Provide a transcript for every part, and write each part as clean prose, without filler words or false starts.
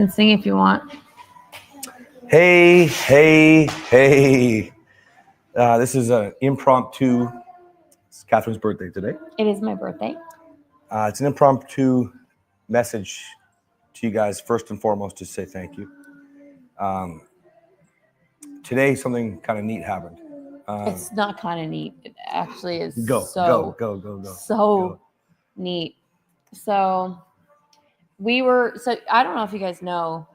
And sing if you want. Hey. This is an impromptu. It's Kathryn's birthday today. It is my birthday. It's an impromptu message to you guys, first and foremost, to say thank you. Today, something kind of neat happened. It's not kind of neat. It actually is Go. So neat. So I don't know if you guys know,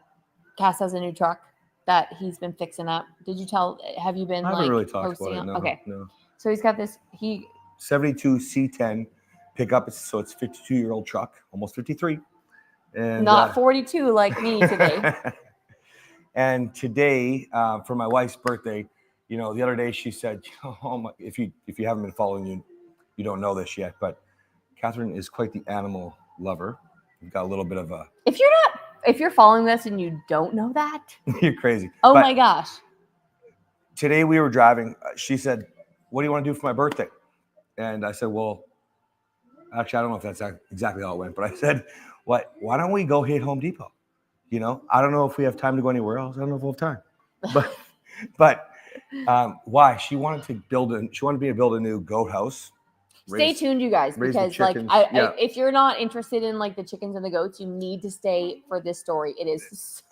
Cass has a new truck that he's been fixing up. Did you tell? Have you been I haven't really talked posting about it. No, okay. No. So he's got this 72 C10 pickup. So it's a 52-year-old truck, almost 53. And not 42 like me today. And today, for my wife's birthday, the other day she said, if you haven't been following, you don't know this yet, but Kathryn is quite the animal lover. You've got a little bit of a. If you're following this and you don't know that, you're crazy. Oh my gosh. Today we were driving. She said, "What do you want to do for my birthday?" And I said, "Well, actually, I don't know if that's exactly how it went, but I said, why don't we go hit Home Depot? I don't know if we have time to go anywhere else. I don't know if we'll have time. But why? She wanted to build a new goat house. Stay tuned, you guys, because if you're not interested in like the chickens and the goats, you need to stay for this story. It is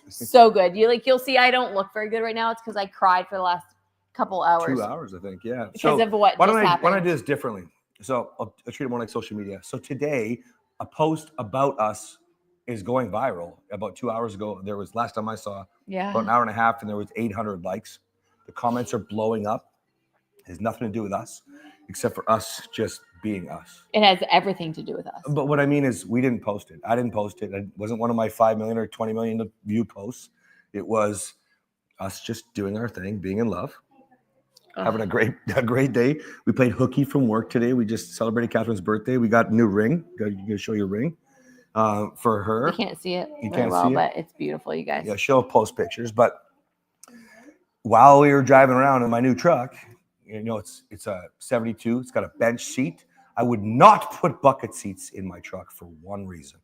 so good. You'll see. I don't look very good right now. It's because I cried for the last couple hours. 2 hours, I think. Yeah. Because of what just happened. Why don't I do this differently? So I'll treat it more like social media. So today, a post about us is going viral. About 2 hours ago, there was, last time I saw, about an hour and a half, and there was 800 likes. The comments are blowing up. It has nothing to do with us, except for us just being us. It has everything to do with us. But what I mean is, we didn't post it. I didn't post it. It wasn't one of my 5 million or 20 million view posts. It was us just doing our thing, being in love, having a great day. We played hooky from work today. We just celebrated Kathryn's birthday. We got a new ring. You gonna show your ring for her. You can't see it very well, but it's beautiful, you guys. Yeah, she'll post pictures. But while we were driving around in my new truck, it's a 72. It's got a bench seat. I would not put bucket seats in my truck for one reason.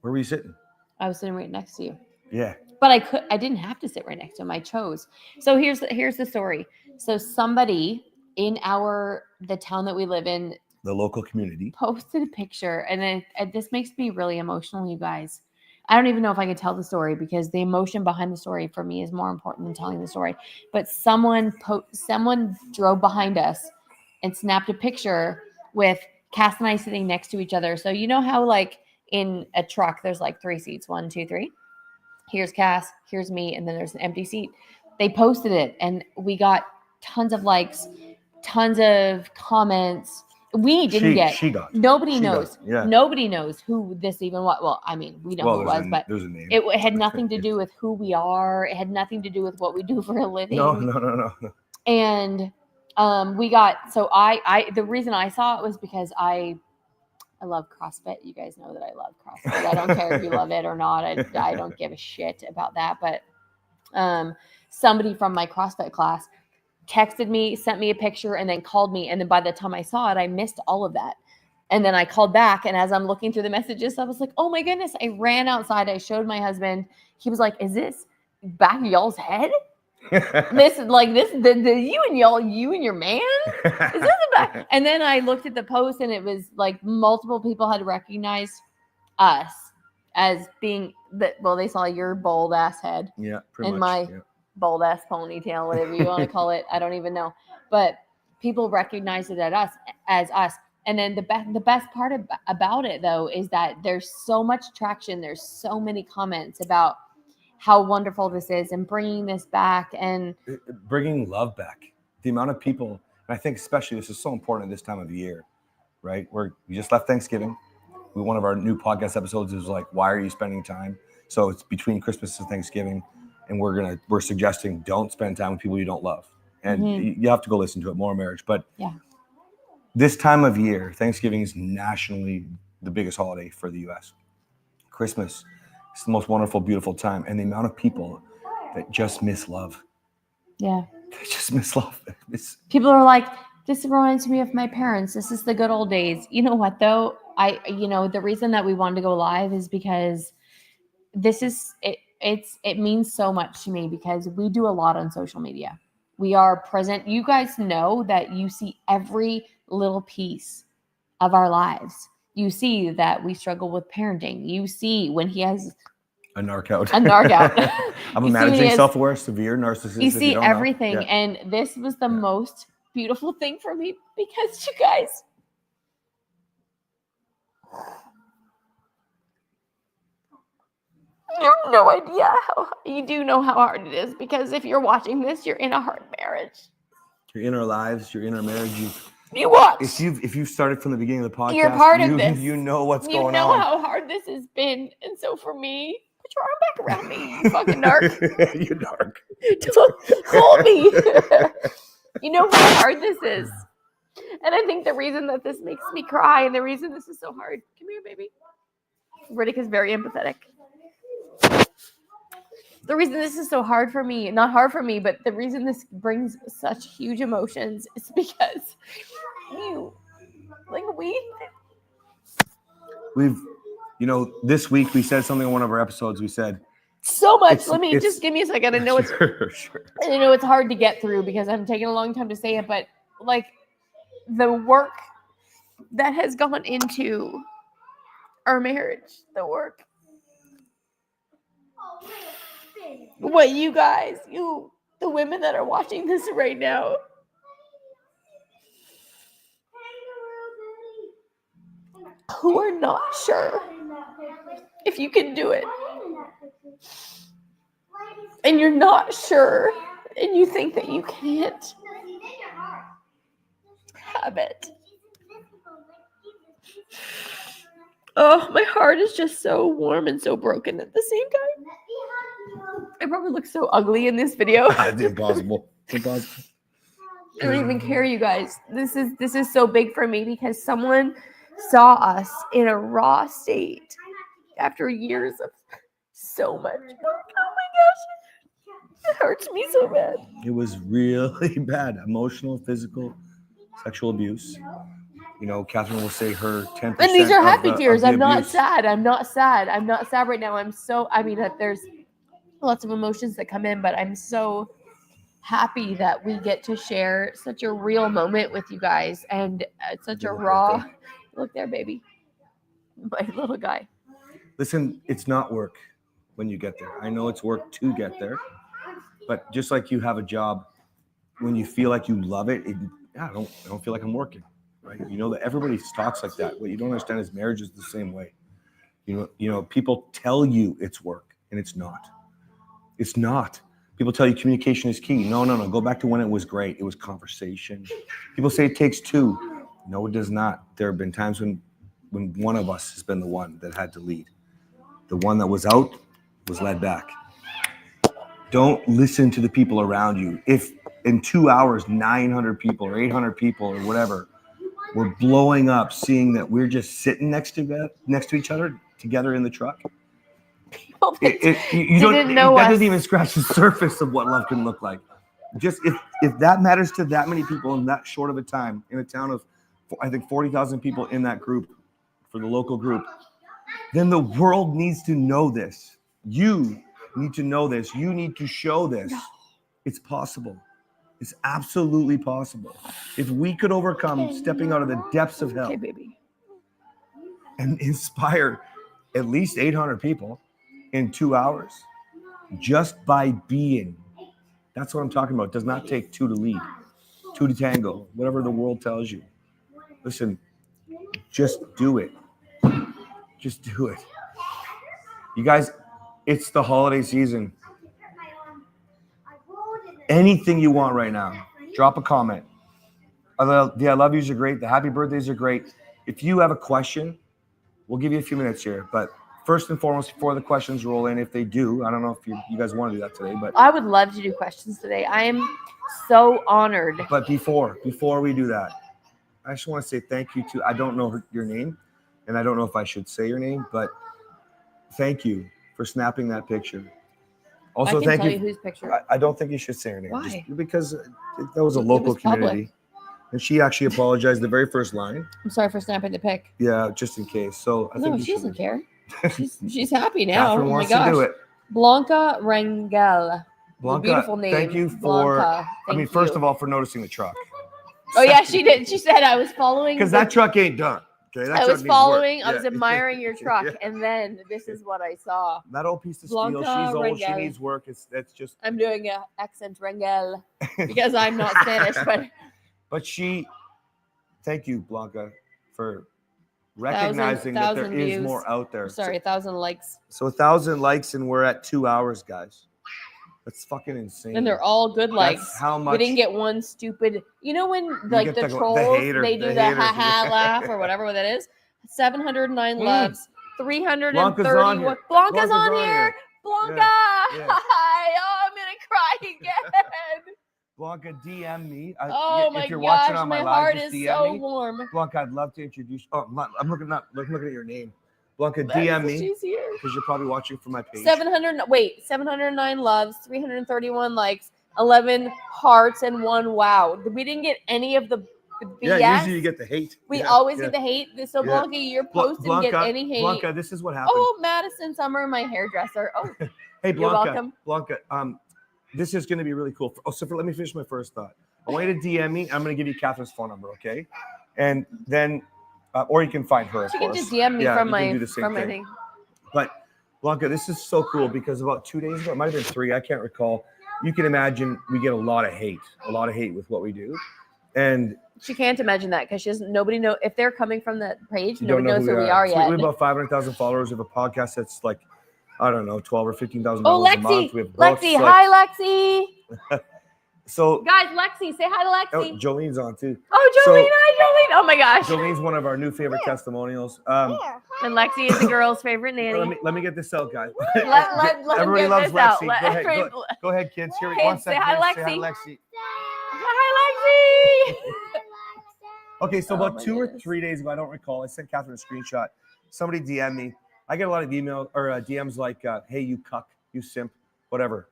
Where were you sitting? I was sitting right next to you. Yeah. But I didn't have to sit right next to him. I chose. So here's the story. So somebody in the town that we live in, the local community, posted a picture, and this makes me really emotional, you guys. I don't even know if I could tell the story because the emotion behind the story for me is more important than telling the story. But someone drove behind us and snapped a picture with Cass and I sitting next to each other. So you know how like in a truck there's like 3 seats, 1, 2, 3. Here's Cass, here's me, and then there's an empty seat. They posted it, and we got tons of likes, tons of comments. We didn't get. She got. Nobody knows. Yeah. Nobody knows who this even was. Well, I mean, we know who it was, but there's a name. It had nothing to do with who we are. It had nothing to do with what we do for a living. No. And we got. So the reason I saw it was because I love CrossFit. You guys know that I love CrossFit. I don't care if you love it or not. I don't give a shit about that. But somebody from my CrossFit class texted me, sent me a picture, and then called me. And then by the time I saw it, I missed all of that. And then I called back. And as I'm looking through the messages, I was like, oh my goodness. I ran outside. I showed my husband. He was like, is this back of y'all's head? This is like this, you and your man? Is this back? And then I looked at the post, and it was like multiple people had recognized us as being they saw your bold ass head. Yeah, pretty much. Bold ass ponytail, whatever you want to call it. I don't even know. But people recognized it as us. And then the best part about it, though, is that there's so much traction. There's so many comments about how wonderful this is and bringing this back and bringing love back. The amount of people, and I think especially this is so important at this time of year, right? We just left Thanksgiving. One of our new podcast episodes is like, why are you spending time? So it's between Christmas and Thanksgiving. And we're suggesting don't spend time with people you don't love. And you have to go listen to it, More Marriage. But this time of year, Thanksgiving is nationally the biggest holiday for the U.S. Christmas is the most wonderful, beautiful time. And the amount of people that just miss love. Yeah. They just miss love. People are like, this reminds me of my parents. This is the good old days. You know what, though? The reason that we wanted to go live is because this is it. It means so much to me because we do a lot on social media. We are present. You guys know that you see every little piece of our lives. You see that we struggle with parenting. You see when he has a narc out. A narc out. I'm You see managing when he has- self-aware, severe narcissist. You if see don't know. everything, Yeah. and this was the most beautiful thing for me because you guys. You have no idea how you do know how hard it is because if you're watching this, you're in a hard marriage. You're in our lives. You're in our marriage. You watch. If you've started from the beginning of the podcast, You're part of this. You know what's going on. You know how hard this has been, and so for me, put your arm back around me, you fucking narc. You narc. Don't hold me. You know how hard this is, and I think the reason that this makes me cry, and the reason this is so hard. Come here, baby. Riddick is very empathetic. The reason this is so hard for me, not hard for me, but the reason this brings such huge emotions is because we've, this week we said something in one of our episodes. We said so much. Let me just give me a second. I know it's sure. I know it's hard to get through because I'm taking a long time to say it, but like the work that has gone into our marriage, the work. What you guys, the women that are watching this right now, who are not sure if you can do it, and you're not sure, and you think that you can't have it. Oh, my heart is just so warm and so broken at the same time. I probably look so ugly in this video. It's impossible. It's impossible. I don't even care, you guys. This is so big for me because someone saw us in a raw state after years of so much. Oh my gosh. It hurts me so bad. It was really bad. Emotional, physical, sexual abuse. Kathryn will say her 10%. And these are happy tears. I'm not abuse. sad. I'm not sad. I'm not sad right now. There's lots of emotions that come in, but I'm so happy that we get to share such a real moment with you guys and such a raw look there, baby, my little guy. Listen, it's not work when you get there. I know it's work to get there, but just like you have a job, when you feel like you love it, I don't feel like I'm working, right? That everybody talks like that. What you don't understand is marriage is the same way. People tell you it's work, and it's not. It's not. People tell you communication is key. No. Go back to when it was great. It was conversation. People say it takes two. No, it does not. There have been times when one of us has been the one that had to lead. The one that was out was led back. Don't listen to the people around you. If in 2 hours, 900 people or 800 people or whatever, we're blowing up, seeing that we're just sitting next to each other together in the truck. That doesn't even scratch the surface of what love can look like. Just if that matters to that many people in that short of a time, in a town of, I think, 40,000 people in that group, for the local group, then the world needs to know this. You need to know this. You need to show this. It's possible. It's absolutely possible. If we could overcome stepping out of the depths of hell and inspire at least 800 people in 2 hours, just by being. That's what I'm talking about. It does not take two to lead, two to tango, whatever the world tells you. Listen, just do it. Just do it. You guys, it's the holiday season. Anything you want right now, drop a comment. The I love yous are great. The happy birthdays are great. If you have a question, we'll give you a few minutes here, but first and foremost, before the questions roll in, if they do, I don't know if you guys want to do that today, but I would love to do questions today. I am so honored. But before we do that, I just want to say thank you to, I don't know your name, and I don't know if I should say your name, but thank you for snapping that picture. Also, thank you. Whose picture. I don't think you should say her name. Why? Just because that was a local community. Public. And she actually apologized the very first line. I'm sorry for snapping the pic. Yeah, just in case. So I think she doesn't care. She's happy now. Kathryn Oh my wants gosh. to do it. Blanca Rangel. Blanca, beautiful name. thank you for. Blanca. First of all, for noticing the truck. Oh yeah, she did. She said I was following. Because that truck ain't done. Okay, that I truck was needs following. work. I was Yeah. admiring your truck, Yeah. and then this is what I saw. That old piece of steel. Blanca She's old. She Rangel. needs work. That's just. I'm doing a accent Rangel because I'm not Spanish, but. But thank you, Blanca, for recognizing that there is views. more out there. Sorry, 1,000 likes. So 1,000 likes, and we're at 2 hours, guys. That's fucking insane. And they're all good likes. That's how much we didn't get one stupid. You know when like the trolls they do the haha laugh or whatever that is. 709 loves. 331. Blanca's on here. Blanca. Yeah. Hi. Oh, I'm gonna cry again. Blanca, DM me. Oh my if you're gosh, watching on my live, heart just is DM so me. warm. Blanca, I'd love to introduce. Oh, I'm looking at your name. Blanca, DM me She's here. because you're probably watching from my page. 709 loves, 331 likes, 11 hearts, and 1 wow. We didn't get any of the BS. Yeah, usually you get the hate. We always get the hate. So Yeah. Blanca, your post didn't get any hate. Blanca, this is what happened. Oh, Madison Summer, my hairdresser. Oh, hey, you're Blanca. welcome. Blanca, this is going to be really cool. Let me finish my first thought. I want you to DM me. I'm going to give you Kathryn's phone number, okay? And then, or you can find her. She can just DM me from my thing. But Blanca, this is so cool because about 2 days ago, it might have been 3, I can't recall. You can imagine we get a lot of hate with what we do, and she can't imagine that because she doesn't. Nobody know if they're coming from the page. Nobody knows who we are yet. We have about 500,000 followers. We have a podcast that's like, I don't know, 12 or 15,000 Oh, a month. Lexi, We have books, Lexi, hi, Lexi. So guys, Lexi, say hi to Lexi. Oh, Jolene's on too. Oh, Jolene, hi, Jolene. Oh my gosh. Jolene's one of our new favorite testimonials. And Lexi is the girl's favorite nanny. Let me get this out, guys. let Everybody loves Lexi. Out. Go ahead, kids. Here, kids, 1 second. Say hi, Lexi. Say hi, Lexi. Hi, Lexi. Okay, so about 2 or 3 days ago, I don't recall, I sent Kathryn a screenshot. Somebody DM'd me. I get a lot of emails or DMs like, hey, you cuck, you simp, whatever.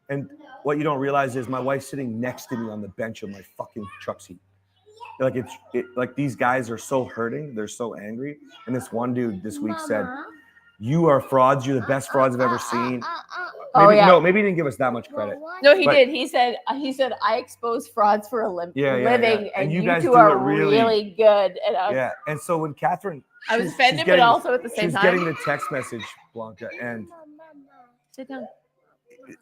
And what you don't realize is my wife's sitting next to me on the bench of my fucking truck seat. Like these guys are so hurting. They're so angry. And this one dude this week said, you are frauds. You're the best frauds I've ever seen. Maybe he didn't give us that much credit. No, he did. He said, I expose frauds for a living, and you guys two are really good. And and so when Kathryn, I was offended, but also at the same time, she's getting the text message, Blanca, and sit down.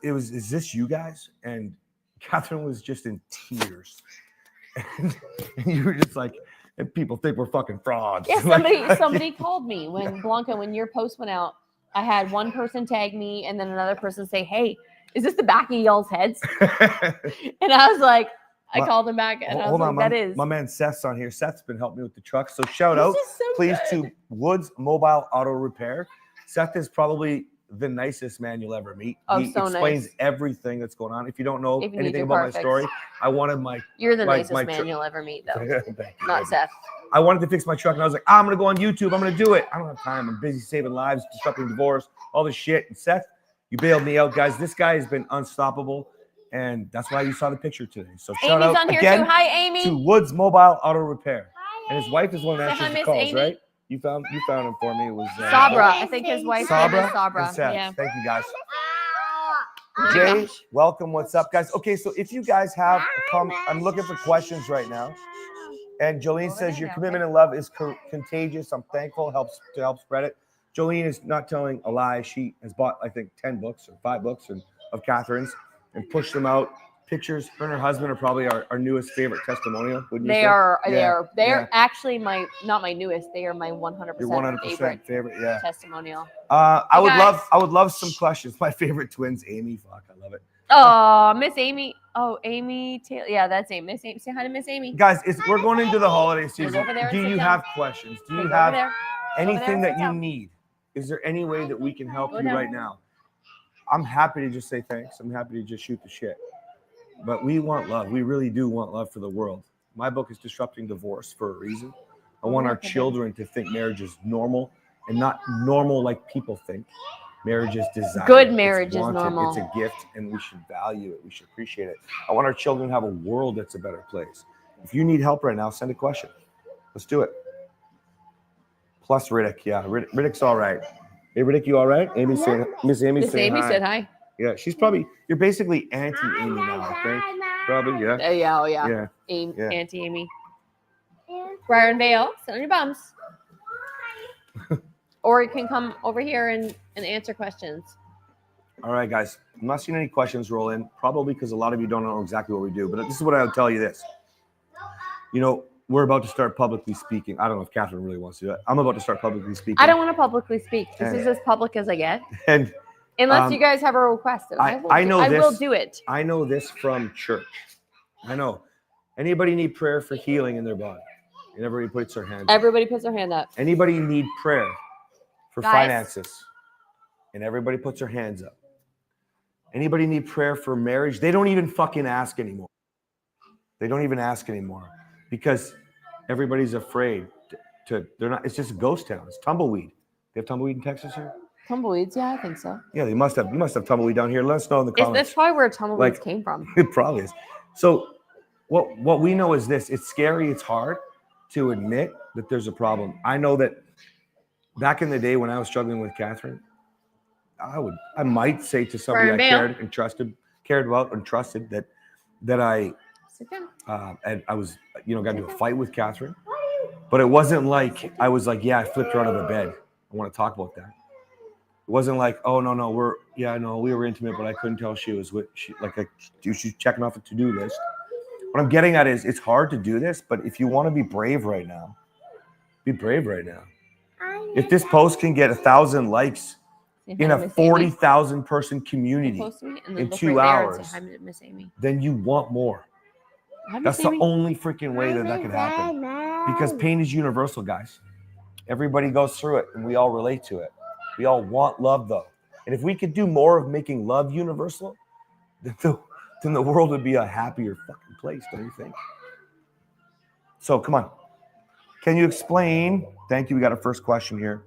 It was, is this you guys? And Kathryn was just in tears. And you were just like, and people think we're fucking frauds. Yeah, somebody called me when Blanca, when your post went out, I had one person tag me and then another person say, hey, is this the back of y'all's heads? And I was like, I called him back and I was like, that is. My man Seth's on here. Seth's been helping me with the truck. So shout out, please, to Woods Mobile Auto Repair. Seth is probably the nicest man you'll ever meet. He explains everything that's going on. If you don't know anything about my story, I wanted You're the nicest man you'll ever meet, though. Not Seth. I wanted to fix my truck, and I was like, I'm going to go on YouTube. I'm going to do it. I don't have time. I'm busy saving lives, disrupting divorce, all this shit. And Seth, you bailed me out, guys. This guy has been unstoppable, and that's why you saw the picture today. So shout out on here again too. Hi, Amy. To Woods Mobile Auto Repair. Hi, and his wife is one that answers the calls, Amy. right? You found him for me. It was Sabra. I think his wife's name is Sabra. Yeah. Thank you, guys. Jay, welcome. What's up, guys? Okay, so if you guys have a comment, I'm looking for questions right now. And Jolene says your commitment and love is contagious. I'm thankful to help spread it. Jolene is not telling a lie. She has bought, I think, 10 books or 5 books of Kathryn's and pushed them out. Pictures. Her and her husband are probably our newest favorite testimonial. Wouldn't you say? They are actually not my newest. They are my 100%, your 100% favorite testimonial. I would love some questions. My favorite twins, Amy. Fuck, I love it. Oh, Miss Amy. Oh, Amy Taylor. Yeah, that's Amy. Miss Amy. Say hi to Miss Amy. Guys, we're going into the holiday season. Do you have questions? Do you have anything that you need? Is there any way that we can help you right now? I'm happy to just say thanks. I'm happy to just shoot the shit. But we want love. We really do want love for the world. My book is Disrupting Divorce for a reason. I want our children to think marriage is normal and not normal like people think. Marriage is desired. Good marriage is normal. It's a gift, and we should value it. We should appreciate it. I want our children to have a world that's a better place. If you need help right now, send a question. Let's do it. Plus Riddick. Yeah, Riddick's all right. Hey, Rick, you all right? Amy saying, Miss Amy Miss saying Amy hi. said hi. Yeah, she's probably, you're basically Auntie Amy now, I think. Probably, yeah. Yeah, oh yeah. Yeah. Yeah. Auntie Amy. Brian Vale, sit on your bums. Or you can come over here and answer questions. All right, guys. I'm not seeing any questions roll in, probably because a lot of you don't know exactly what we do. But this is what I would tell you this. You know, we're about to start publicly speaking. I don't know if Kathryn really wants to do it. I'm about to start publicly speaking. I don't want to publicly speak. This And- is as public as I get. And Unless you guys have a request. And I will do it. I know this from church. I know. Anybody need prayer for healing in their body? And everybody puts their hands up. Everybody puts their hand up. Anybody need prayer for Guys. finances? And everybody puts their hands up. Anybody need prayer for marriage? They don't even fucking ask anymore. They don't even ask anymore because everybody's afraid they're not, it's just a ghost town. It's tumbleweed. They have tumbleweed in Texas here? Tumbleweeds, yeah, I think so. Yeah, you must have tumbleweed down here. Let us know in the comments. That's probably where tumbleweeds came from. It probably is. So what we know is this. It's scary. It's hard to admit that there's a problem. I know that back in the day when I was struggling with Kathryn, I might say to somebody I cared about and trusted that I and I was, got into a fight with Kathryn, but it wasn't like I was like, yeah, I flipped her out of the bed. I want to talk about that. It wasn't like, oh no, we were intimate, but I couldn't tell she was she's checking off a to-do list. What I'm getting at is it's hard to do this, but if you want to be brave right now, be brave right now. If this post can get 1,000 likes in a 40,000 person community in 2 hours, then you want more. That's the only freaking way that could happen. Because pain is universal, guys. Everybody goes through it, and we all relate to it. We all want love, though. And if we could do more of making love universal, then the world would be a happier fucking place, don't you think? So, come on. Can you explain? Thank you. We got our first question here.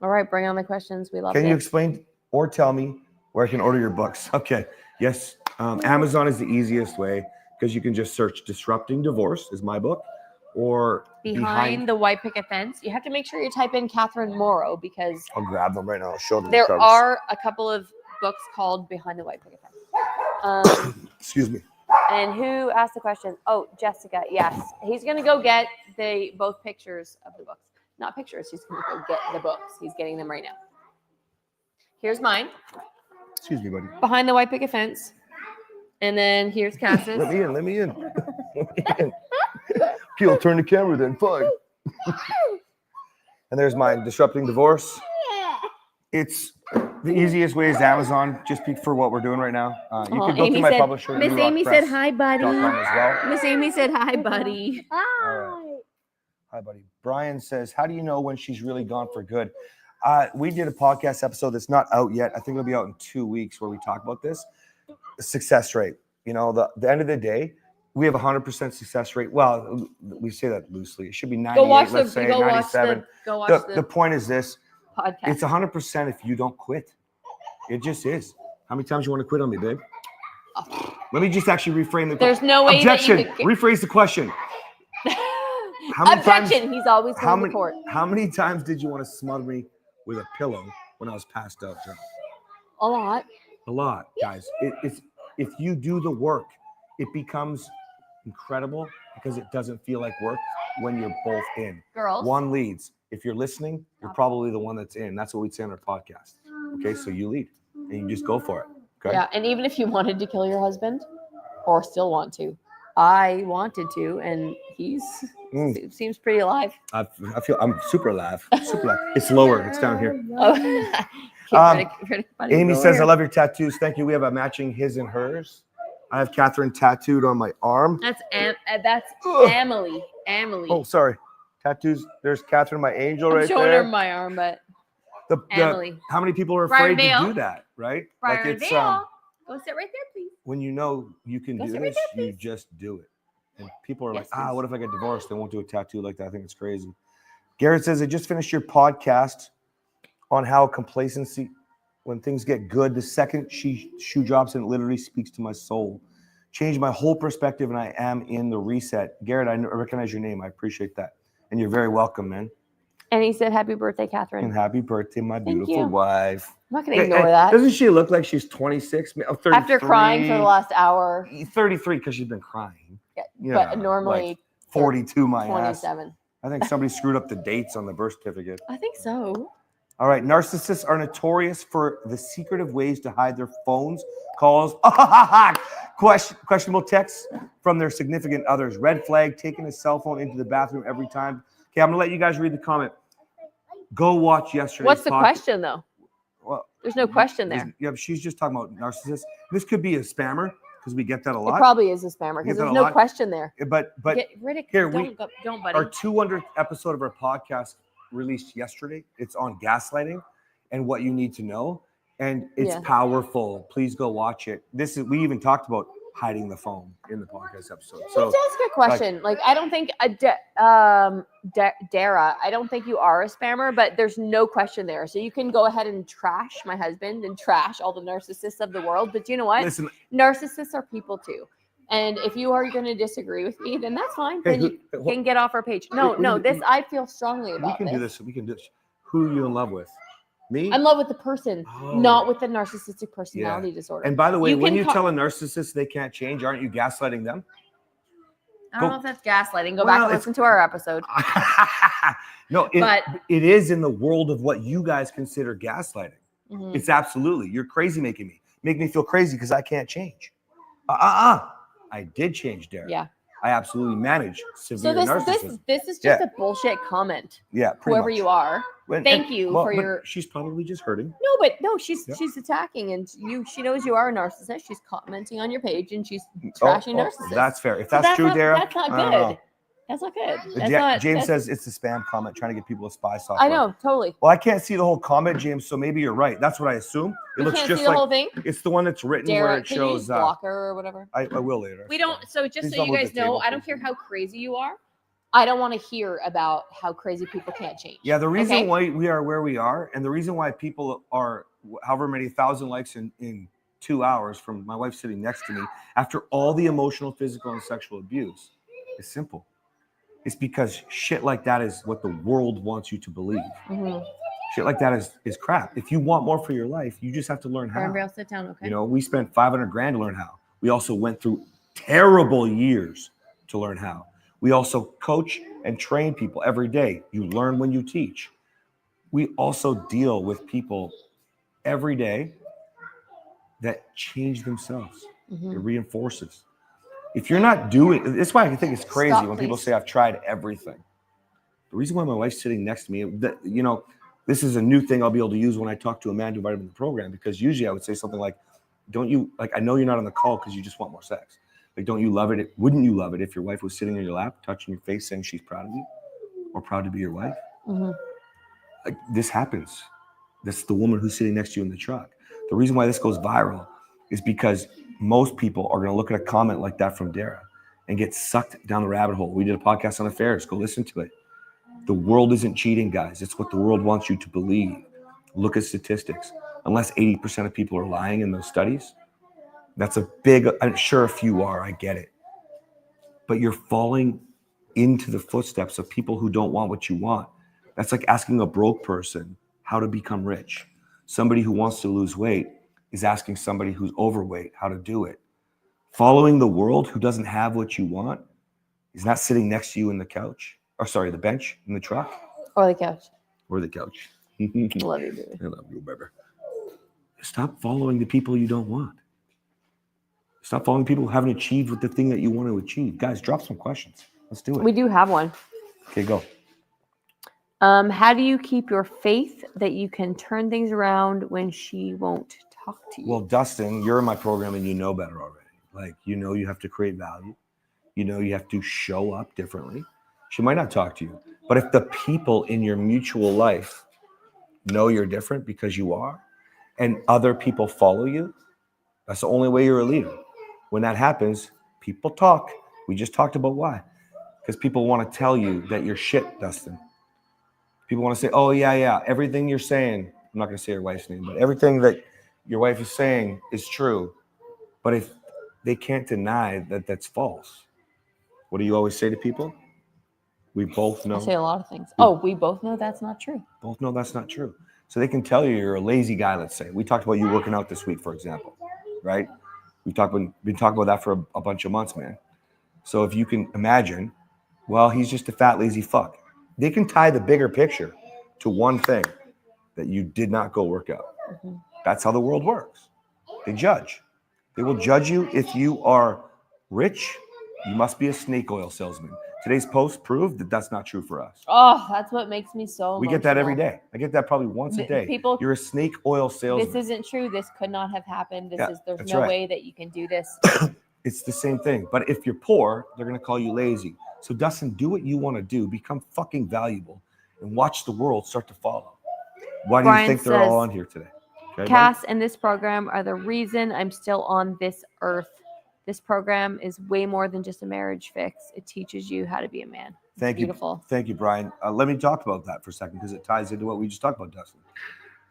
All right, bring on the questions. We love it. Can you explain or tell me where I can order your books? Okay. Yes. Amazon is the easiest way because you can just search Disrupting Divorce is my book, or Behind the White Picket Fence. You have to make sure you type in Kathryn Morrow because I'll grab them right now. I'll show them. There are a couple of books called Behind the White Picket Fence. Excuse me. And who asked the question? Oh, Jessica. Yes. He's going to go get both pictures of the books. Not pictures. He's going to go get the books. He's getting them right now. Here's mine. Excuse me, buddy. Behind the White Picket Fence. And then here's Cass's. Let me in. Okay, I'll turn the camera then. Fine. And there's mine, Disrupting Divorce. It's the easiest way is Amazon, just for what we're doing right now. You can go through my publisher. Miss Amy said hi, buddy. As well. Miss Amy said hi, buddy. Right. Hi, buddy. Brian says, how do you know when she's really gone for good? We did a podcast episode that's not out yet. I think it'll be out in 2 weeks where we talk about this. Success rate. The end of the day, we have 100% success rate. Well, we say that loosely. It should be 98, let's say 97. The point is this. Podcast. It's 100% if you don't quit. It just is. How many times you want to quit on me, babe? Let me just actually reframe the question. There's no way Objection. that you could... Rephrase the question. Objection. He's always going to court. How many times did you want to smother me with a pillow when I was passed out drunk? A lot. A lot, guys. It's if you do the work, it becomes incredible because it doesn't feel like work when you're both in. Girls. One leads. If you're listening, you're probably the one that's in. That's what we'd say on our podcast. Okay, so you lead and you just go for it. Okay. Yeah, and even if you wanted to kill your husband or still want to, I wanted to, and he's seems pretty alive. I feel I'm super alive. Super alive. It's lower. It's down here. Oh. Amy says, I love your tattoos. Thank you. We have a matching his and hers. I have Kathryn tattooed on my arm. That's Emily. Emily. Oh, sorry. Tattoos. There's Kathryn, my angel, right there. I'm showing her my arm, but Emily. How many people are afraid to do that, right? Brian like it's Vale. Go sit right there, please. When you know you can do this, you just do it. And people are like, what if I get divorced? They won't do a tattoo like that. I think it's crazy. Garrett says, I just finished your podcast on how complacency, when things get good, the second shoe drops and it literally speaks to my soul. Changed my whole perspective and I am in the reset. Garrett, I recognize your name. I appreciate that. And you're very welcome, man. And he said, "Happy birthday, Kathryn." And happy birthday, my Thank beautiful you. wife. I'm not going to ignore that. Doesn't she look like she's 26? Oh, 33. After crying for the last hour. 33 because she's been crying. Yeah, but normally like 42, my 27. ass. I think somebody screwed up the dates on the birth certificate. I think so. All right. Narcissists are notorious for the secretive ways to hide their phones, calls, questionable texts from their significant others. Red flag, taking a cell phone into the bathroom every time. Okay, I'm going to let you guys read the comment. Go watch yesterday's What's the question, though? Well, there's no question there. Yeah, she's just talking about narcissists. This could be a spammer because we get that a lot. It probably is a spammer because there's no question there. But get rid of here don't buddy. Our 200th episode of our podcast released yesterday. It's on gaslighting and what you need to know, and it's powerful. Please go watch it. We even talked about hiding the phone in the podcast episode. So let's ask a question. Like I don't think Dara, I don't think you are a spammer, but there's no question there. So you can go ahead and trash my husband and trash all the narcissists of the world. But you know what? Listen, narcissists are people too. And if you are going to disagree with me, then that's fine. Then you can get off our page. I feel strongly about this. We can do this. Who are you in love with? Me? I'm in love with the person, not with the narcissistic personality disorder. And by the way, when you tell a narcissist they can't change, aren't you gaslighting them? I don't know if that's gaslighting. Go back and listen to our episode. No, it is in the world of what you guys consider gaslighting. Mm-hmm. It's absolutely. You're crazy making me. Make me feel crazy because I can't change. I did change, Derek. Yeah. I absolutely managed severe narcissism. This is just a bullshit comment. Yeah, whoever you are. Thank you for your. She's probably just hurting. No, she's attacking, and she knows you are a narcissist. She's commenting on your page, and she's trashing narcissists. That's fair. If that's true, Dara, that's not good. That's not good. James says it's a spam comment trying to get people to spy software. I know, totally. Well, I can't see the whole comment, James, so maybe you're right. That's what I assume. It looks just see the whole thing? It's the one that's written where it shows. Block her or whatever. I will later. We don't. So just so you guys know, I don't care how crazy you are. I don't want to hear about how crazy people can't change. Yeah, the reason why we are where we are, and the reason why people are however many 1,000 likes in 2 hours from my wife sitting next to me after all the emotional, physical, and sexual abuse is simple. It's because shit like that is what the world wants you to believe. Mm-hmm. Shit like that is crap. If you want more for your life, you just have to learn how. Everybody else sit down, okay? You know, we spent $500,000 to learn how. We also went through terrible years to learn how. We also coach and train people every day. You learn when you teach. We also deal with people every day that change themselves. Mm-hmm. It reinforces. If you're not doing, that's why I think it's crazy when people say I've tried everything. The reason why my wife's sitting next to me, this is a new thing I'll be able to use when I talk to a man who invited me to the program, because usually I would say something like, I know you're not on the call because you just want more sex. Like, don't you love it? Wouldn't you love it if your wife was sitting in your lap, touching your face, saying she's proud of you or proud to be your wife? Mm-hmm. Like, this happens. That's the woman who's sitting next to you in the truck. The reason why this goes viral is because most people are going to look at a comment like that from Dara and get sucked down the rabbit hole. We did a podcast on affairs. Go listen to it. The world isn't cheating, guys. It's what the world wants you to believe. Look at statistics. Unless 80% of people are lying in those studies, that's a big, I'm sure a few are, I get it. But you're falling into the footsteps of people who don't want what you want. That's like asking a broke person how to become rich. Somebody who wants to lose weight is asking somebody who's overweight how to do it. Following the world who doesn't have what you want is not sitting next to you in the couch, the bench in the truck. Or the couch. Love you, baby. I love you, baby. Stop following the people you don't want. Stop following people who haven't achieved with the thing that you want to achieve. Guys, drop some questions. Let's do it. We do have one. Okay, go. How do you keep your faith that you can turn things around when she won't talk to you? Well, Dustin, you're in my program and you know better already. Like, you have to create value. You have to show up differently. She might not talk to you. But if the people in your mutual life know you're different because you are, and other people follow you, that's the only way you're a leader. When that happens, people talk. We just talked about why. Because people want to tell you that you're shit, Dustin. People want to say, oh, yeah, everything you're saying, I'm not going to say your wife's name, but everything that your wife is saying is true. But if they can't deny that that's false, what do you always say to people? We both I know. say a lot of things. Oh, we both know that's not true. Both know that's not true. So they can tell you you're a lazy guy, let's say. We talked about you working out this week, for example, right? Been talking about that for a bunch of months, man. So if you can imagine, well, he's just a fat, lazy fuck. They can tie the bigger picture to one thing, that you did not go work out. Mm-hmm. That's how the world works. They judge. They will judge you if you are rich. You must be a snake oil salesman. Today's post proved that that's not true for us. Oh, that's what makes me so emotional. We get that every day. I get that probably once a day. People, you're a snake oil salesman. This isn't true. This could not have happened. There's no way that you can do this. It's the same thing. But if you're poor, they're going to call you lazy. So Dustin, do what you want to do. Become fucking valuable and watch the world start to follow. Why do you think they're all on here today? Okay, Cass and this program are the reason I'm still on this earth. This program is way more than just a marriage fix. It teaches you how to be a man. Thank you. Beautiful. Thank you, Brian. Let me talk about that for a second because it ties into what we just talked about, Dustin.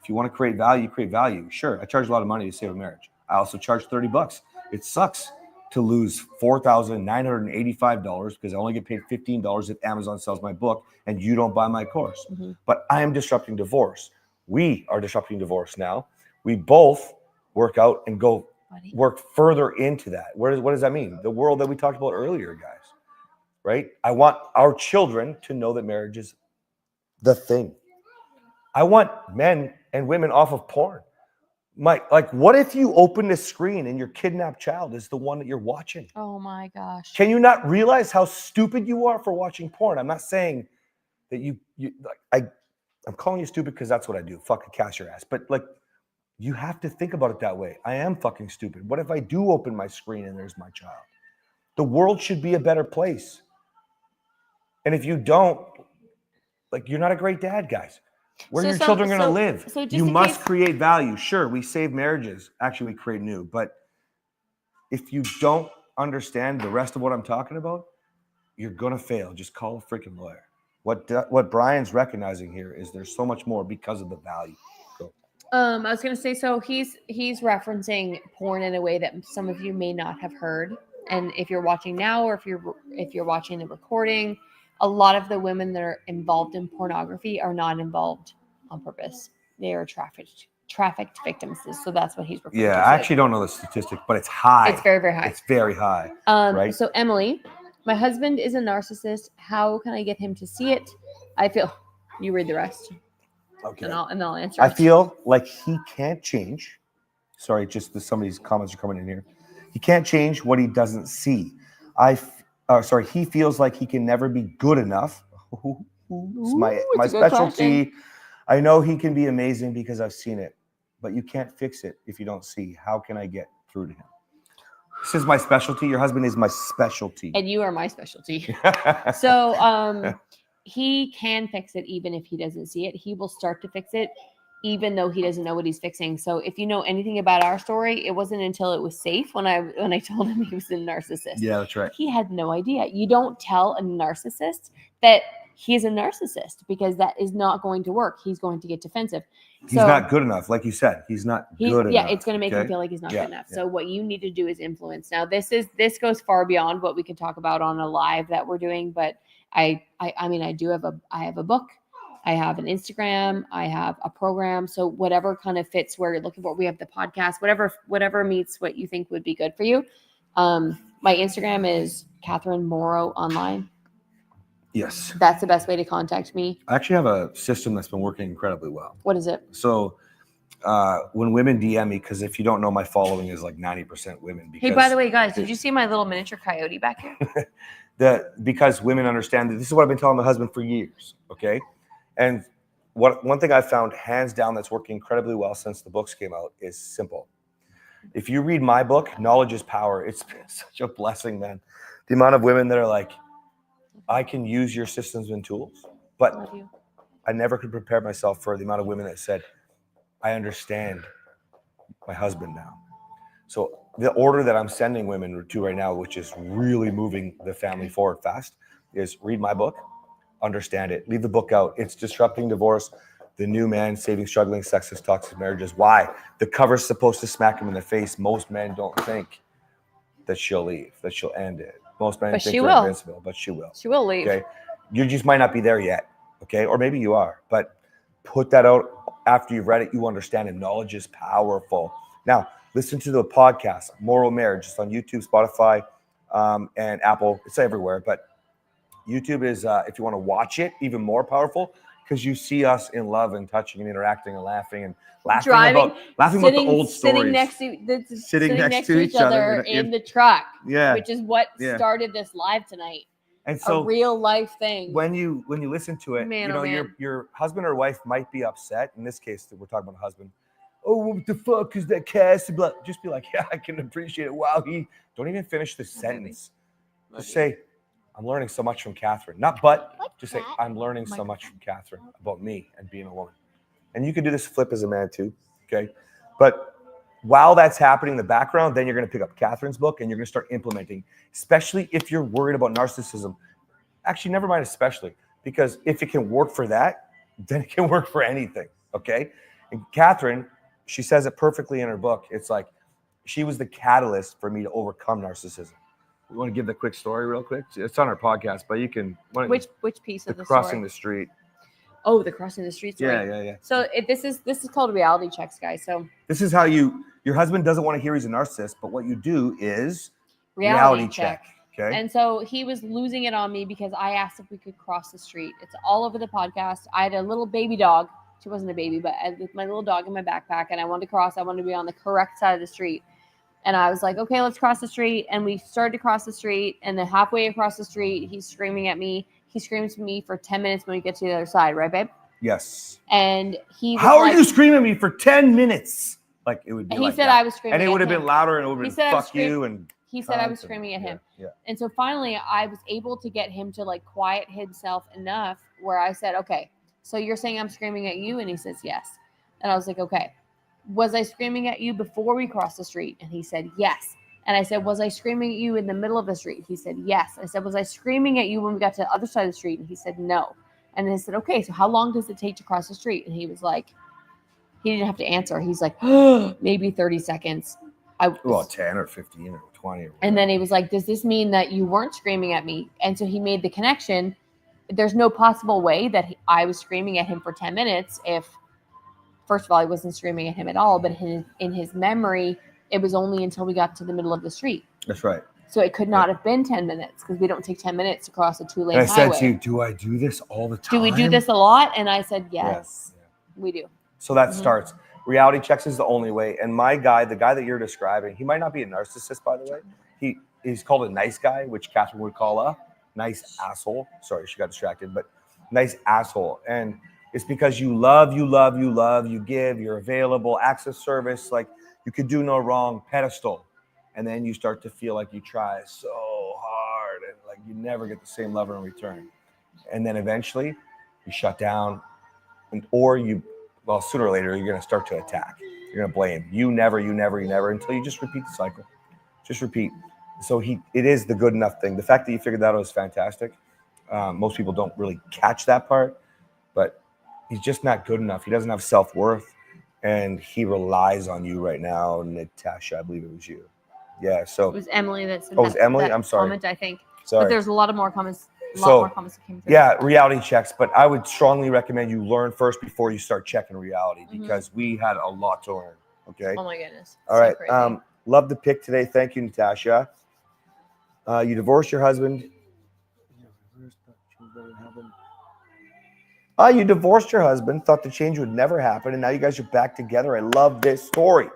If you want to create value, create value. Sure, I charge a lot of money to save a marriage. I also charge $30. It sucks to lose $4,985 because I only get paid $15 if Amazon sells my book and you don't buy my course. Mm-hmm. But I am disrupting divorce. We are disrupting divorce now. We both work out and go work further into that. What does that mean? The world that we talked about earlier, guys, right? I want our children to know that marriage is the thing. I want men and women off of porn. Mike, like, what if you open the screen and your kidnapped child is the one that you're watching? Oh my gosh. Can you not realize how stupid you are for watching porn? I'm not saying that I'm calling you stupid because that's what I do. Fucking cast your ass. But like, you have to think about it that way. I am fucking stupid. What if I do open my screen and there's my child? The world should be a better place. And if you don't, like, you're not a great dad, guys. Where are your children going to live? You must create value. Sure, we save marriages. Actually, we create new. But if you don't understand the rest of what I'm talking about, you're going to fail. Just call a freaking lawyer. What Brian's recognizing here is there's so much more because of the value. Go. I was going to say, so he's referencing porn in a way that some of you may not have heard. And if you're watching now, or if you're watching the recording, a lot of the women that are involved in pornography are not involved on purpose. They are trafficked victims. So that's what he's referring to. Yeah, I actually don't know the statistic, but it's high. It's very, very high. It's very high. Right? So Emily, my husband is a narcissist. How can I get him to see it? I feel you read the rest. Okay. And I'll answer. I feel like he can't change. Sorry, just somebody's comments are coming in here. He can't change what he doesn't see. He feels like he can never be good enough. It's my specialty. Question. I know he can be amazing because I've seen it, but you can't fix it if you don't see. How can I get through to him? This is my specialty. Your husband is my specialty. And you are my specialty. So he can fix it even if he doesn't see it. He will start to fix it even though he doesn't know what he's fixing. So if you know anything about our story, it wasn't until it was safe when I told him he was a narcissist. Yeah, that's right. He had no idea. You don't tell a narcissist that he's a narcissist because that is not going to work. He's going to get defensive. He's not good enough. Like you said, he's not good enough. Yeah, it's going to make him feel like he's not good enough. Yeah. So what you need to do is influence. Now, this goes far beyond what we could talk about on a live that we're doing, but I mean, I have a book. I have an Instagram. I have a program. So whatever kind of fits where you're looking for, we have the podcast, whatever meets what you think would be good for you. My Instagram is Kathryn Morrow Online. Yes. That's the best way to contact me. I actually have a system that's been working incredibly well. What is it? So when women DM me, because if you don't know, my following is like 90% women. Hey, by the way, guys, did you see my little miniature coyote back here? Because women understand that this is what I've been telling my husband for years. Okay. And one thing I've found hands down that's working incredibly well since the books came out is simple. If you read my book, Knowledge is Power, it's been such a blessing, man. The amount of women that are like, I can use your systems and tools, but I never could prepare myself for the amount of women that said, I understand my husband now. So the order that I'm sending women to right now, which is really moving the family forward fast, is read my book, understand it, leave the book out. It's Disrupting Divorce, The New Man Saving Struggling Sexist Toxic Marriages. Why? The cover's supposed to smack him in the face. Most men don't think that she'll leave, that she'll end it. Most men think they're invincible, but she will. She will leave. Okay. You just might not be there yet, okay? Or maybe you are, but put that out after you've read it. You understand it. Knowledge is powerful. Now, listen to the podcast, Moral Marriage. It's on YouTube, Spotify, and Apple. It's everywhere, but YouTube is, if you want to watch it, even more powerful because you see us in love and touching and interacting and laughing about the old stories. Sitting next to each other in the truck. Yeah. Which is what started this live tonight. And so a real life thing. When you listen to it, your husband or wife might be upset. In this case, we're talking about a husband. Oh, what the fuck is that cast? Just be like, yeah, I can appreciate it. Wow, don't even finish the sentence. Just say, I'm learning so much from Kathryn. Just say, I'm learning so much from Kathryn about me and being a woman. And you can do this flip as a man too, okay? But while that's happening in the background, then you're going to pick up Kathryn's book and you're going to start implementing, especially if you're worried about narcissism. Actually, never mind especially, because if it can work for that, then it can work for anything, okay? And Kathryn, she says it perfectly in her book. It's like she was the catalyst for me to overcome narcissism. We want to give the quick story real quick. It's on our podcast, but you can. Which piece of the crossing story? the street. Oh, the crossing the street story. Yeah. So this is called reality checks, guys. So this is how your husband doesn't want to hear he's a narcissist, but what you do is reality check. Okay. And so he was losing it on me because I asked if we could cross the street. It's all over the podcast. I had a little baby dog. She wasn't a baby, but with my little dog in my backpack, and I wanted to cross. I wanted to be on the correct side of the street. And I was like, okay, let's cross the street. And we started to cross the street. And then halfway across the street, he's screaming at me. He screams at me for 10 minutes when we get to the other side. Right, babe? Yes. And he How are you screaming at me for 10 minutes? Like it would be he like said that. I was screaming and it would have been louder and it would have been fuck you. And he said I was screaming at him. Yeah. And so finally I was able to get him to like quiet himself enough where I said, okay, so you're saying I'm screaming at you? And he says, yes. And I was like, okay, was I screaming at you before we crossed the street? And he said, yes. And I said, was I screaming at you in the middle of the street? He said, yes. I said, was I screaming at you when we got to the other side of the street? And he said, no. And then I said, okay, so how long does it take to cross the street? And he was like, he didn't have to answer. He's like, maybe 30 seconds. 10 or 15 or 20. And then he was like, does this mean that you weren't screaming at me? And so he made the connection. There's no possible way that I was screaming at him for 10 minutes if, first of all, I wasn't screaming at him at all. But in his memory, it was only until we got to the middle of the street. That's right. So it could not have been 10 minutes because we don't take 10 minutes to cross a 2-lane highway. And I said to you, do I do this all the time? Do we do this a lot? And I said, yes, we do. So that starts. Reality checks is the only way. And my guy, the guy that you're describing, he might not be a narcissist, by the way. He's called a nice guy, which Kathryn would call a nice asshole. Sorry, she got distracted, but nice asshole. And it's because you love, you give, you're available, acts of service, like you could do no wrong, pedestal. And then you start to feel like you try so hard and like you never get the same love in return. And then eventually you shut down sooner or later, you're going to start to attack. You're going to blame. You never, until you just repeat the cycle. Just repeat. So it is the good enough thing. The fact that you figured that out is fantastic. Most people don't really catch that part, but he's just not good enough. He doesn't have self-worth, and he relies on you right now. Natasha, I believe it was you. Yeah, so it was Emily that said it was Emily? I'm sorry. Comment, I think. Sorry. But there's a lot more comments that came through. Yeah, reality checks, but I would strongly recommend you learn first before you start checking reality because we had a lot to learn. Okay. Oh my goodness. All right. Crazy. Love the pick today. Thank you, Natasha. You divorced your husband. You divorced your husband, thought the change would never happen, and now you guys are back together. I love this story.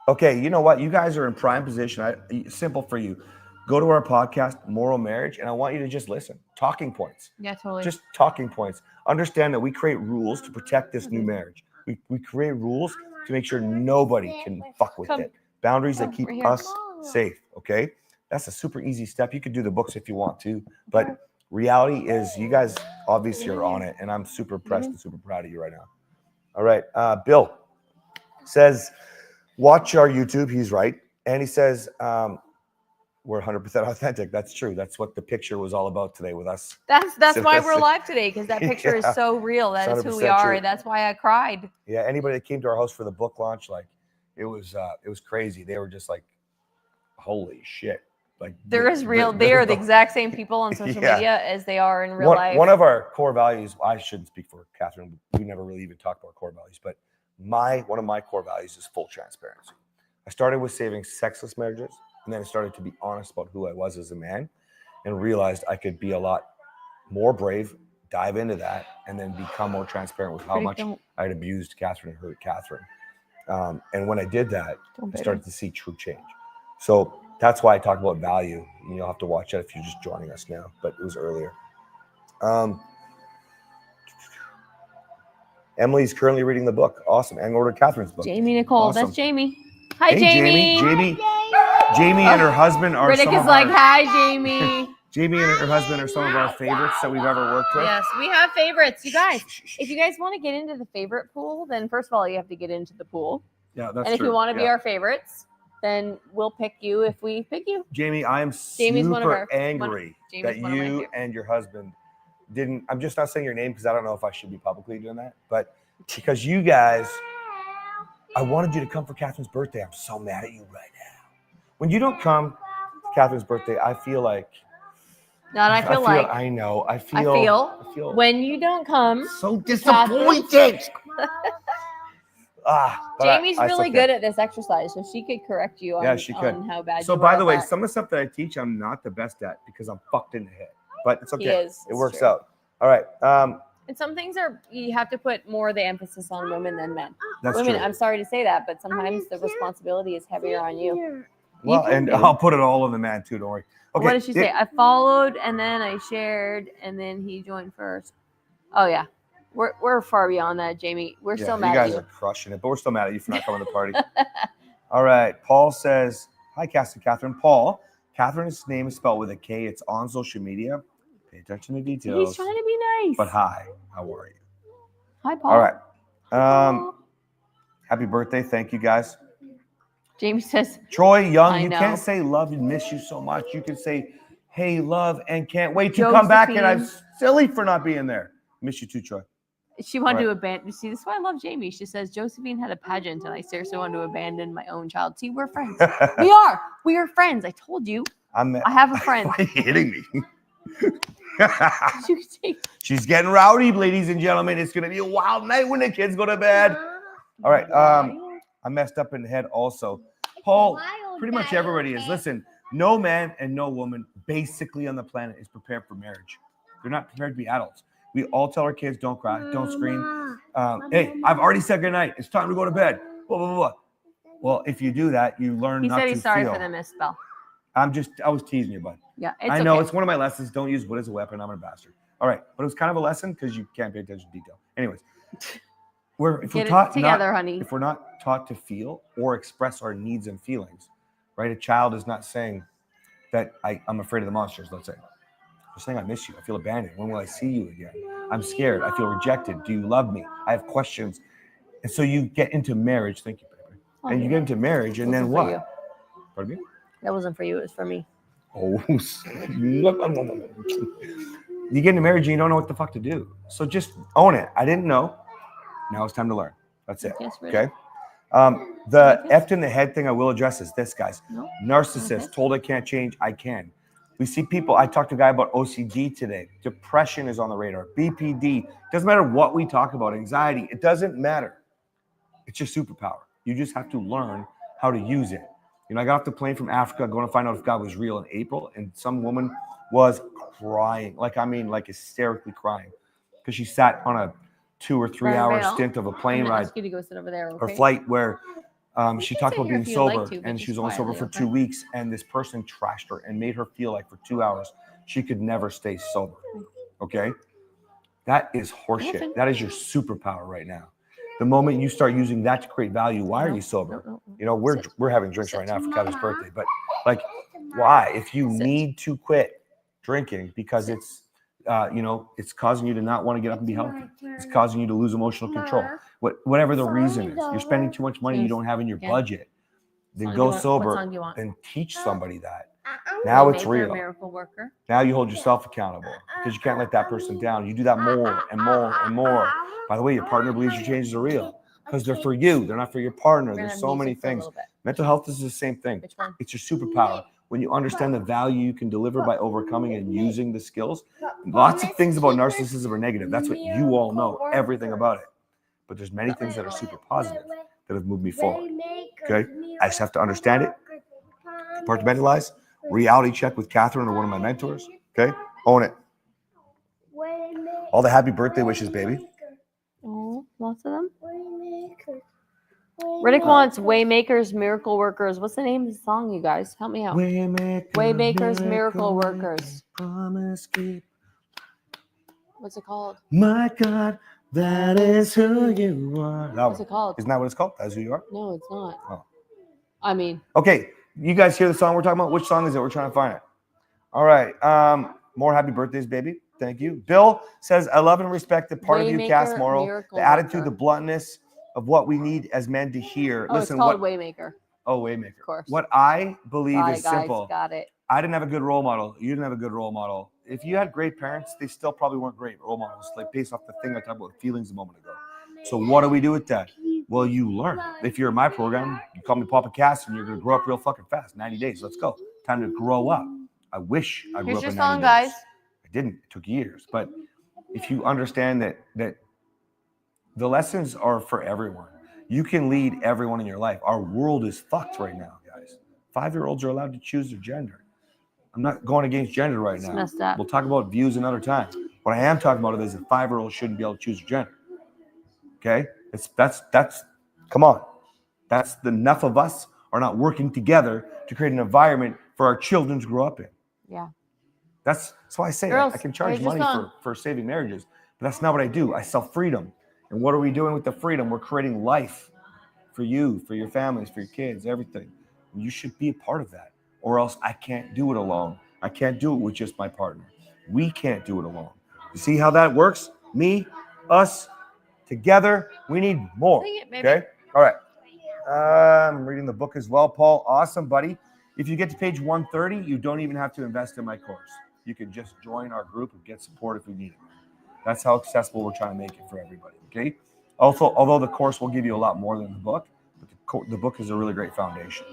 Okay, you know what? You guys are in prime position. Simple for you. Go to our podcast, Moral Marriage, and I want you to just listen. Talking points. Yeah, totally. Just talking points. Understand that we create rules to protect this new marriage. We create rules to make sure nobody can fuck with it. Boundaries that keep us safe, okay? That's a super easy step. You could do the books if you want to, but reality is you guys obviously are on it, and I'm super impressed and super proud of you right now. All right, Bill says, watch our YouTube. He's right. And he says, we're 100% authentic. That's true. That's what the picture was all about today with us. That's why we're live today, because that picture is so real. That is who we are. True. That's why I cried. Yeah, anybody that came to our house for the book launch, like it was crazy. They were just like, holy shit. like There is real. They are the exact same people on social media as they are in real life. One of our core values. I shouldn't speak for Kathryn. We never really even talked about core values, but one of my core values is full transparency. I started with saving sexless marriages, and then I started to be honest about who I was as a man, and realized I could be a lot more brave, dive into that, and then become more transparent with how much I had abused Kathryn and hurt Kathryn. And when I did that, I started to see true change. So that's why I talk about value. You'll have to watch that if you're just joining us now, but it was earlier. Emily's currently reading the book. Awesome. And ordered Kathryn's book. Jamie Nicole. Awesome. That's Jamie. Hi, hey, Jamie. Jamie and her husband are Riddick some is of like, our, hi, Jamie. Jamie and her husband are some of our favorites that we've ever worked with. Yes, we have favorites. You guys, if you guys want to get into the favorite pool, then first of all, you have to get into the pool. Yeah, that's And if true. you want to be our favorites, then we'll pick you if we pick you. Jamie, I am Jamie's super angry that one of my you and your husband didn't. I'm just not saying your name because I don't know if I should be publicly doing that. But because you guys, I wanted you to come for Kathryn's birthday. I'm so mad at you right now. When you don't come to Kathryn's birthday, I feel like. I feel when you don't come. So disappointed. Jamie's really good at this exercise, so she could correct you on, on how bad you are. So, by the way, some of the stuff that I teach, I'm not the best at because I'm fucked in the head. But it's okay. It works out. All right. And some things you have to put more of the emphasis on women than men. That's women, true. I'm sorry to say that, but sometimes the responsibility is heavier on you. Well, and I'll put it all on the man too. Don't worry. Okay. What did she say? I followed and then I shared and then he joined first. Oh yeah. We're far beyond that, Jamie. We're still mad at you. You guys are crushing it, but we're still mad at you for not coming to the party. All right. Paul says, hi, Kathryn. Paul, Kathryn's name is spelled with a K. It's on social media. Pay attention to details. He's trying to be nice. But hi, how are you? Hi, Paul. All right. Happy birthday. Thank you, guys. Jamie says, Troy Young, you can't say love and miss you so much. You can say, hey, love, and can't wait to come back. And I'm silly for not being there. Miss you too, Troy. She wanted to abandon. See, this is why I love Jamie. She says, Josephine had a pageant, and I seriously wanted to abandon my own child. See, we're friends. We are friends. I told you. I have a friend. Why are you hitting me? She's getting rowdy, ladies and gentlemen. It's going to be a wild night when the kids go to bed. All right. I messed up in the head also. Paul, pretty much everybody is. Listen, no man and no woman basically on the planet is prepared for marriage. They're not prepared to be adults. We all tell our kids, don't cry, don't scream. Hey, I've already said goodnight. It's time to go to bed. Blah, blah, blah. Well, if you do that, you learn not to feel. He said he's sorry for the misspell. I was teasing you, bud. Yeah, I know. It's one of my lessons. Don't use wood as a weapon. I'm a bastard. All right. But it was kind of a lesson because you can't pay attention to detail. Anyways, if we're not taught to feel or express our needs and feelings, right? A child is not saying that I'm afraid of the monsters, let's say. They're saying, I miss you. I feel abandoned. When will I see you again? I'm scared. I feel rejected. Do you love me? I have questions. And so you get into marriage. Thank you, baby. And you get into marriage, and then what? Pardon me? That wasn't for you. It was for me. Oh, you get into marriage and you don't know what the fuck to do. So just own it. I didn't know. Now it's time to learn. That's it. Okay. The effed in the head thing I will address is this, guys. No. Narcissist told I can't change. I can. We see people. I talked to a guy about OCD today. Depression is on the radar. BPD. Doesn't matter what we talk about. Anxiety. It doesn't matter. It's your superpower. You just have to learn how to use it. I got off the plane from Africa going to find out if God was real in April, and some woman was crying, like hysterically crying, because she sat on a 2 or 3 hour stint of a plane ride you to go sit over there, or flight where she talked about being sober, and she was only sober for 2 weeks, and this person trashed her and made her feel like for 2 hours she could never stay sober. Okay? That is horseshit. That is your superpower right now. The moment you start using that to create value, why are you sober? We're having drinks right now for Kevin's birthday, but why? If you need to quit drinking because it's it's causing you to not want to get up and be healthy, it's causing you to lose emotional control, whatever the reason is, you're spending too much money you don't have in your budget, then go sober and teach somebody that. Now it's real. Miracle worker. Now you hold yourself accountable because you can't let that person down. You do that more and more and more. By the way, your partner believes your changes are real because they're for you. They're not for your partner. There's so many things. Mental health is the same thing. It's your superpower. when you understand the value you can deliver by overcoming and using the skills. Lots of things about narcissism are negative. That's what you all know, everything about it. But there's many things that are super positive that have moved me forward. Okay? I just have to understand it, compartmentalize, reality check with Kathryn or one of my mentors. Okay? Own it. All the happy birthday wishes, baby. Oh, lots of them. Riddick wants Waymakers, Miracle Workers. What's the name of the song, you guys? Help me out. Waymakers, Miracle Workers. Promise keep. What's it called? My God, that is who you are. What's it called? Isn't that what it's called? That's who you are? No, it's not. Oh. I mean. Okay, you guys hear the song we're talking about? Which song is it? We're trying to find it. All right. More happy birthdays, baby. Thank you. Bill says, I love and respect the part of you cast moral, the attitude, the bluntness of what we need as men to hear. Oh, listen, it's called Waymaker. Oh, Waymaker. Of course. What I believe is guys, simple. Got it. I didn't have a good role model. You didn't have a good role model. If you had great parents, they still probably weren't great role models, like based off the thing I talked about feelings a moment ago. So what do we do with that? Well, you learn. If you're in my program, you call me Papa Cass, and you're going to grow up real fucking fast. 90 days. Let's go. Time to grow up. I wish I grew up in 90 days. Here's your song, guys. I didn't. It took years. But if you understand that the lessons are for everyone. You can lead everyone in your life. Our world is fucked right now, guys. 5-year-olds are allowed to choose their gender. I'm not going against gender right now. Messed up. We'll talk about views another time. What I am talking about is that 5-year-olds shouldn't be able to choose their gender. Okay? That's come on. That's enough of us are not working together to create an environment for our children to grow up in. Yeah. That's why I say Girls, I can charge money for saving marriages, but that's not what I do. I sell freedom. And what are we doing with the freedom? We're creating life for you, for your families, for your kids, everything. And you should be a part of that, or else I can't do it alone. I can't do it with just my partner. We can't do it alone. You see how that works? Me, us, together. We need more. Sing it, baby. Okay? All right. I'm reading the book as well, Paul. Awesome, buddy. If you get to page 130, you don't even have to invest in my course. You can just join our group and get support if we need it. That's how accessible we're trying to make it for everybody, okay? Also, although the course will give you a lot more than the book, but the book is a really great foundation.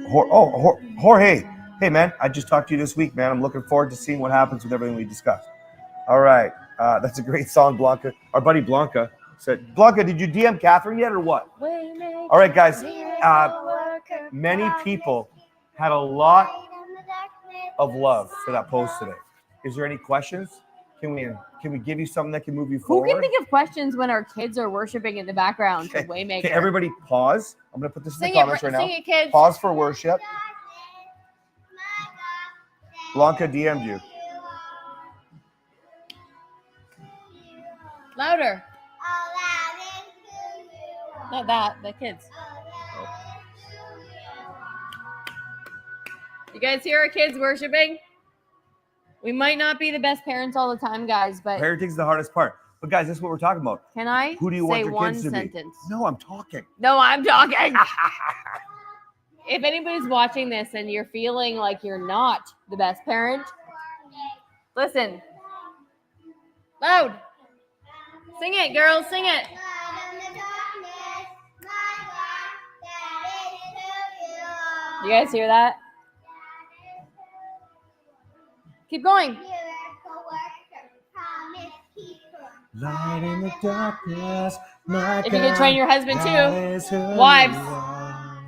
Jorge, hey, man, I just talked to you this week, man. I'm looking forward to seeing what happens with everything we discussed. All right, that's a great song, Blanca. Our buddy Blanca said, Blanca, did you DM Kathryn yet or what? All right, guys, many people had a lot of love for that post today. Is there any questions? Can we give you something that can move you forward? Who can think of questions when our kids are worshiping in the background to Waymaker? Okay, everybody pause. I'm going to put this in the comments right now. Sing it, kids. Pause for worship. Blanca DM'd you. Louder. Not that, the kids. You guys hear our kids worshiping? We might not be the best parents all the time, guys, but parenting is the hardest part. But guys, this is what we're talking about. Can I? Who do you want your kids to be? No, I'm talking. No, I'm talking. If anybody's watching this and you're feeling like you're not the best parent, listen. Loud. Sing it, girls. Sing it. You guys hear that? Keep going. Light in the darkness, if you can train your husband too. Wives.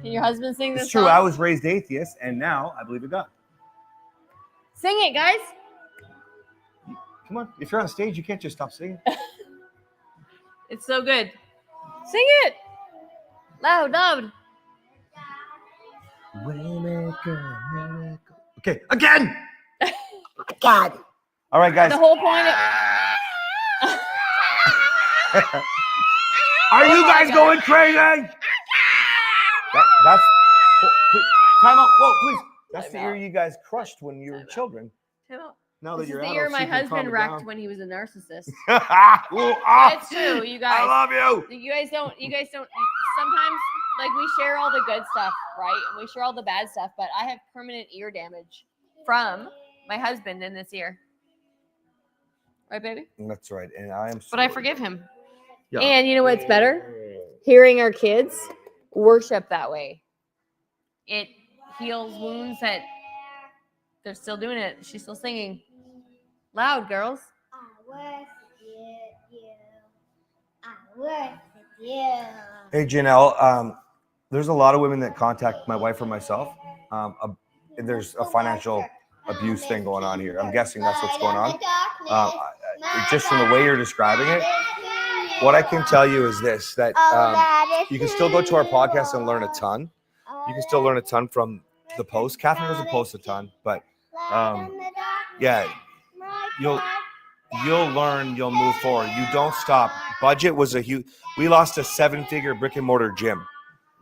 Can your husband sing this It's true. song? I was raised atheist, and now I believe in God. Sing it, guys. Come on. If you're on stage, you can't just stop singing. It's so good. Sing it. Loud, loud. Waymaker, miracle. Okay, again. God. All right, guys. The whole point of... Are you guys going crazy? That's time out. Whoa, please. That's the ear you guys crushed when you were children. Now that you're the year my husband wrecked when he was a narcissist. It's true, you guys. I love you. You guys don't. Sometimes, like, we share all the good stuff, right? And we share all the bad stuff. But I have permanent ear damage from my husband in this ear. Right, baby? That's right. And I am. But I forgive him. Yeah. And you know what's better? Hearing our kids worship that way. It heals wounds that they're still doing it. She's still singing. Loud, girls. I worship you. I worship you. Hey, Janelle, there's a lot of women that contact my wife or myself. There's a financial abuse thing going on here. I'm guessing that's what's going on. Just from the way you're describing it, what I can tell you is this, that you can still go to our podcast and learn a ton. You can still learn a ton from the post. Kathryn doesn't post a ton, but yeah, you'll learn, you'll move forward. You don't stop. Budget was a huge, we lost a 7-figure brick and mortar gym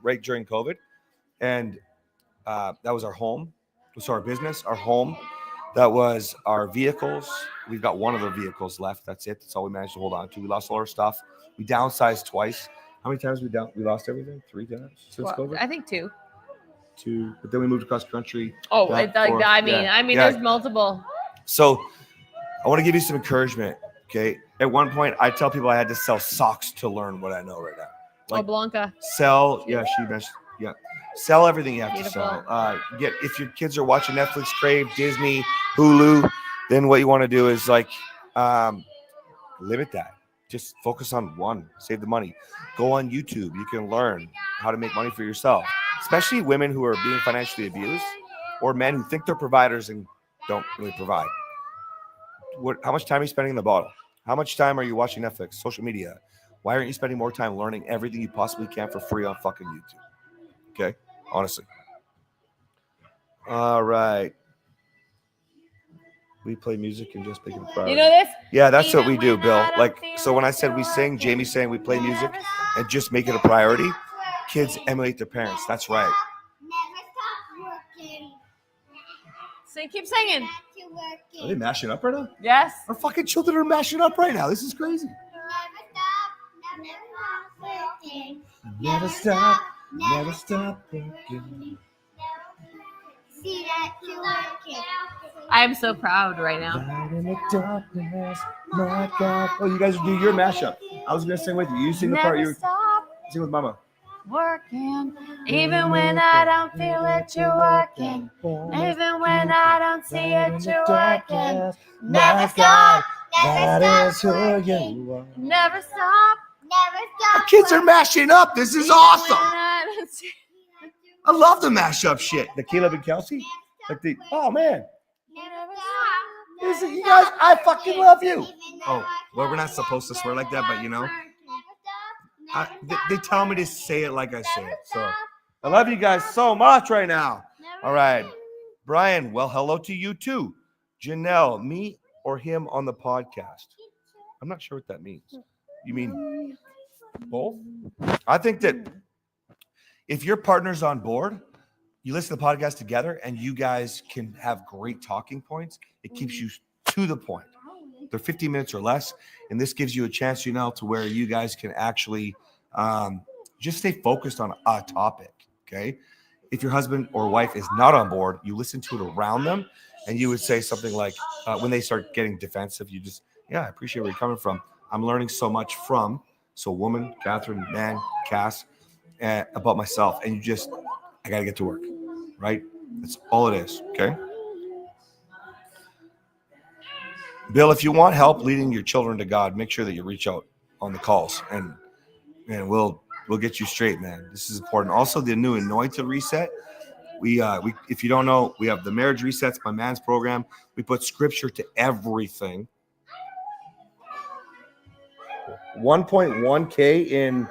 right during COVID. And that was our home. So our business, our home, that was our vehicles. We've got one of the vehicles left. That's it. That's all we managed to hold on to. We lost all our stuff. We downsized twice. How many times we lost everything? 3 times since COVID? I think 2. 2. But then we moved across country. Oh, there's multiple. So I want to give you some encouragement. Okay. At one point, I tell people I had to sell socks to learn what I know right now. Like, Blanca. Sell. Yeah, she mentioned. Yeah. Sell everything you have Beautiful. to sell. If your kids are watching Netflix, Crave, Disney, Hulu, then what you want to do is limit that. Just focus on one. Save the money. Go on YouTube. You can learn how to make money for yourself, especially women who are being financially abused or men who think they're providers and don't really provide. How much time are you spending in the bottle? How much time are you watching Netflix, social media? Why aren't you spending more time learning everything you possibly can for free on fucking YouTube? Okay, honestly. All right. We play music and just make it a priority. You know this? Yeah, that's what we do, Bill. Like, so when I said we sing, Jamie's saying we play music and just make it a priority. Kids emulate their parents. That's right. Never stop working. Keep singing. Are they mashing up right now? Yes. Our fucking children are mashing up right now. This is crazy. Never stop working. See that you're working. I am so proud right now. Light in the darkness, my God. Oh, you guys do your mashup. I was gonna sing with you. You sing the part. You stop sing with Mama. working, even when I don't feel it, you're working. Even when I don't see it, you're working. Never stop. That is who working. you are. Never stop. Never stop. Our kids are mashing up. This is Even awesome. when I don't see- I love the mashup shit. The Caleb and Kelsey. Oh man. Never Listen, you guys, I fucking love you. Oh, well, we're not supposed to swear like that, but you know, they tell me to say it like I say it. So I love you guys so much right now. All right. Brian, well, hello to you too. Janelle, me or him on the podcast? I'm not sure what that means. You mean both? I think that if your partner's on board, you listen to the podcast together and you guys can have great talking points. It keeps you to the point. They're 15 minutes or less. And this gives you a chance, to where you guys can actually just stay focused on a topic. Okay. If your husband or wife is not on board, you listen to it around them and you would say something like, when they start getting defensive, you just, I appreciate where you're coming from. I'm learning so much from, woman, Kathryn, man, Cass, about myself. And I got to get to work. Right? That's all it is. Okay. Bill, if you want help leading your children to God, make sure that you reach out on the calls and we'll get you straight, man. This is important. Also, the new Anointed Reset. We if you don't know, we have the Marriage Resets, my man's program. We put scripture to everything. 1.1K in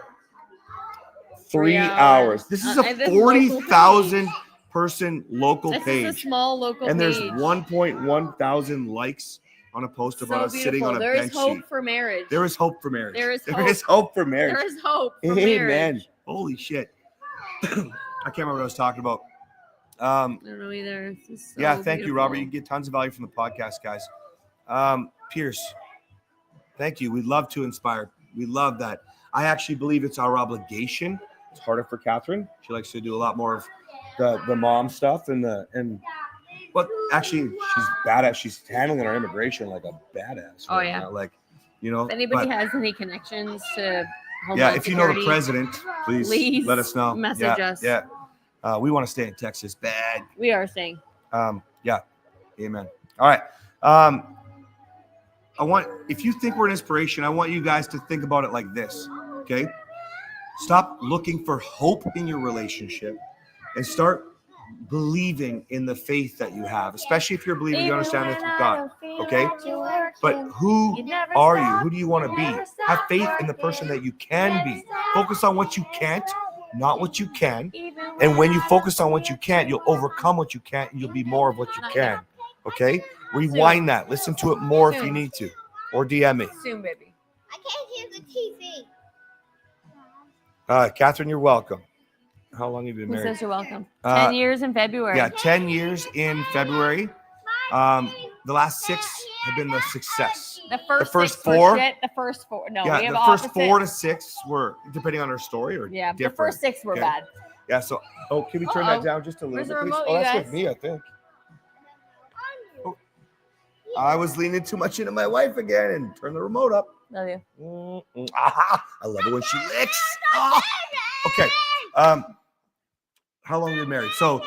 3 hours. This is a 40,000 person local This page. is a small local and there's page. 1.1 thousand likes on a post about us sitting on a There bench is hope seat. for marriage. There is hope for marriage. There is hope for marriage. There is hope for Amen. marriage. Holy shit. I can't remember what I was talking about. I don't know either. This is so Thank you, beautiful. Robert. You can get tons of value from the podcast, guys. Pierce, thank you. We love to inspire. We love that. I actually believe it's our obligation. It's harder for Kathryn. She likes to do a lot more of the mom stuff but actually she's badass. She's handling our immigration like a badass. Oh, right yeah. now. Like, If anybody has any connections to Homeland if you know the Security, president, please let us know. Message us. Yeah. We want to stay in Texas bad. We are saying. Yeah. Amen. All right. If you think we're an inspiration, I want you guys to think about it like this. Okay. Stop looking for hope in your relationship and start believing in the faith that you have, especially if you're believing you understand this with God. Okay. But who are you? Who do you want to be? Have faith in the person that you can be. Focus on what you can't, not what you can. And when you focus on what you can't, you'll overcome what you can't and you'll be more of what you can. Okay? Rewind that. Listen to it more if you need to. Or DM me. Soon, baby. I can't hear the TV. Kathryn, you're welcome. How long have you been Who married? says you're welcome? 10 years in February. Yeah, 10 years in February. The last 6 have been the success. The first 4? four. The first 4. No, Yeah, we have the first opposite. 4 to 6 were, depending on our story, or Yeah, different. the first 6 were Okay. bad. Yeah, so, can we turn that down just a little Where's bit, the please? remote, Oh, you that's guys? with me, I think. Oh, I was leaning too much into my wife again and turn the remote up. Love you. Aha, I love it when she licks. Okay. How long have you been married? So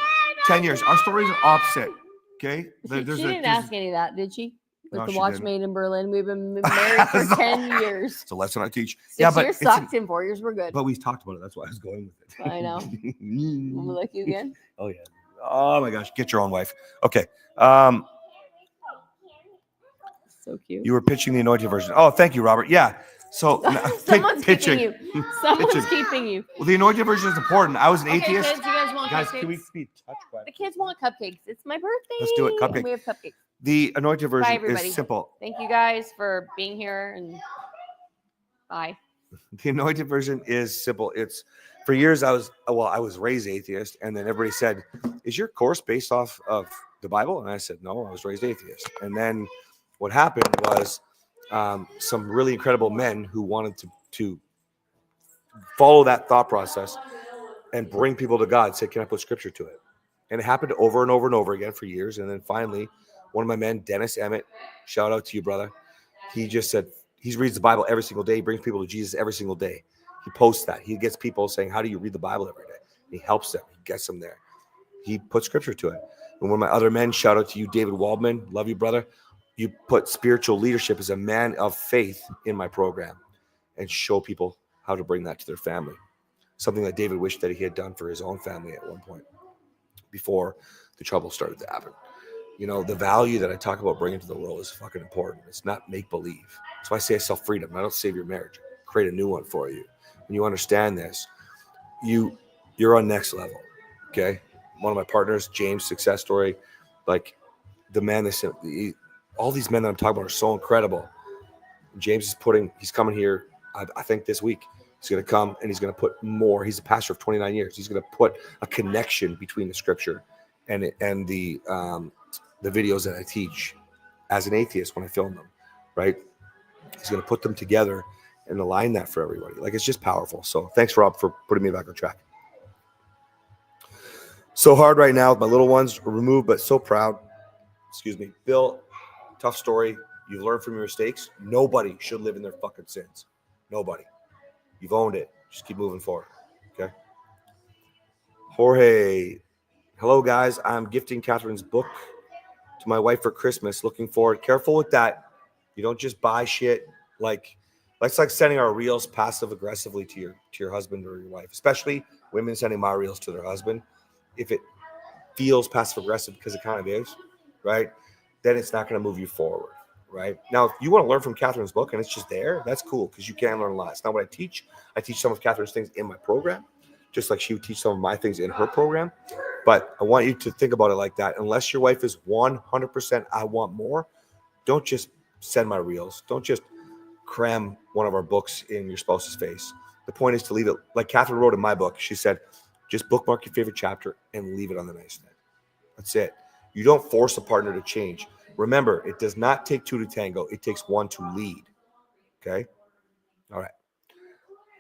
10 years. Our stories are opposite. Okay. She didn't ask any of that, did she? With No, the she watch didn't. made in Berlin. We've been married for 10 years. It's a lesson I teach. 6 years sucked and 4 years were good. But we talked about it. That's why I was going with it. I know. Want me to lick you again? Oh, yeah. Oh, my gosh. Get your own wife. Okay. So cute. You were pitching the anointed version. Oh, thank you, Robert. Yeah. So Someone's pitching. keeping you. Someone's keeping you. Well, the anointed version is important. I was an Okay, atheist. kids, you guys want Guys, cupcakes? can we be touch quiet? The kids want cupcakes. It's my birthday. Let's do it. Cupcake. And we have cupcakes. The anointed version everybody. is simple. Thank you guys for being here and bye. The anointed version is simple. It's for years I was raised atheist, and then everybody said, "Is your course based off of the Bible?" And I said, "No, I was raised atheist." And then what happened was some really incredible men who wanted to follow that thought process and bring people to God said, "Can I put scripture to it?" And it happened over and over and over again for years. And then finally, one of my men, Dennis Emmett, shout out to you, brother. He just said he reads the Bible every single day. He brings people to Jesus every single day. He posts that. He gets people saying, "How do you read the Bible every day?" He helps them. He gets them there. He put scripture to it. And one of my other men, shout out to you, David Waldman. Love you, brother. You put spiritual leadership as a man of faith in my program and show people how to bring that to their family. Something that David wished that he had done for his own family at one point before the trouble started to happen. You know, the value that I talk about bringing to the world is fucking important. It's not make-believe. That's why I say self-freedom. I don't save your marriage. I create a new one for you. When you understand this, you're on next level, okay? One of my partners, James, success story, like the man that said, all these men that I'm talking about are so incredible. James he's coming here, I think this week. He's going to come and he's going to put more. He's a pastor of 29 years. He's going to put a connection between the scripture and the videos that I teach as an atheist when I film them, right? He's going to put them together and align that for everybody. Like, it's just powerful. So thanks, Rob, for putting me back on track. So hard right now with my little ones removed, but so proud. Excuse me. Bill, tough story. You've learned from your mistakes. Nobody should live in their fucking sins. Nobody. You've owned it. Just keep moving forward. Okay. Jorge. Hello, guys. I'm gifting Kathryn's book to my wife for Christmas. Looking forward. Careful with that. You don't just buy shit. It's like sending our reels passive aggressively to your husband or your wife, especially women sending my reels to their husband. If it feels passive aggressive, because it kind of is, right? Then it's not going to move you forward. Right now, if you want to learn from Kathryn's book and it's just there, that's cool, because you can learn a lot. It's not what I teach. I teach some of Kathryn's things in my program, just like she would teach some of my things in her program. But I want you to think about it like that. Unless your wife is 100%, I want more, don't just send my reels. Don't just cram one of our books in your spouse's face. The point is to leave it, like Kathryn wrote in my book. She said, just bookmark your favorite chapter and leave it on the nightstand. That's it. You don't force a partner to change. Remember, it does not take 2 to tango. It takes 1 to lead. Okay? All right.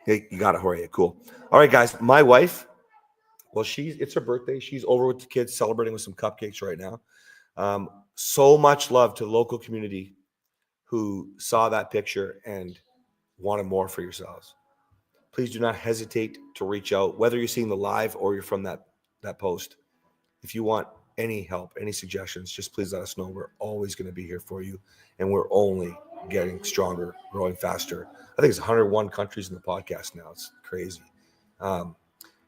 Hey, you got it, Jorge. Cool. All right, guys. My wife, well, it's her birthday. She's over with the kids celebrating with some cupcakes right now. So much love to the local community who saw that picture and wanted more for yourselves. Please do not hesitate to reach out, whether you're seeing the live or you're from that that post. If you want any help, any suggestions, just please let us know. We're always going to be here for you. And we're only getting stronger, growing faster. I think it's 101 countries in the podcast now. It's crazy.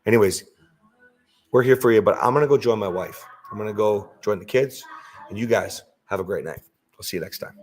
Anyways, we're here for you, but I'm going to go join my wife. I'm going to go join the kids. And you guys have a great night. I'll see you next time.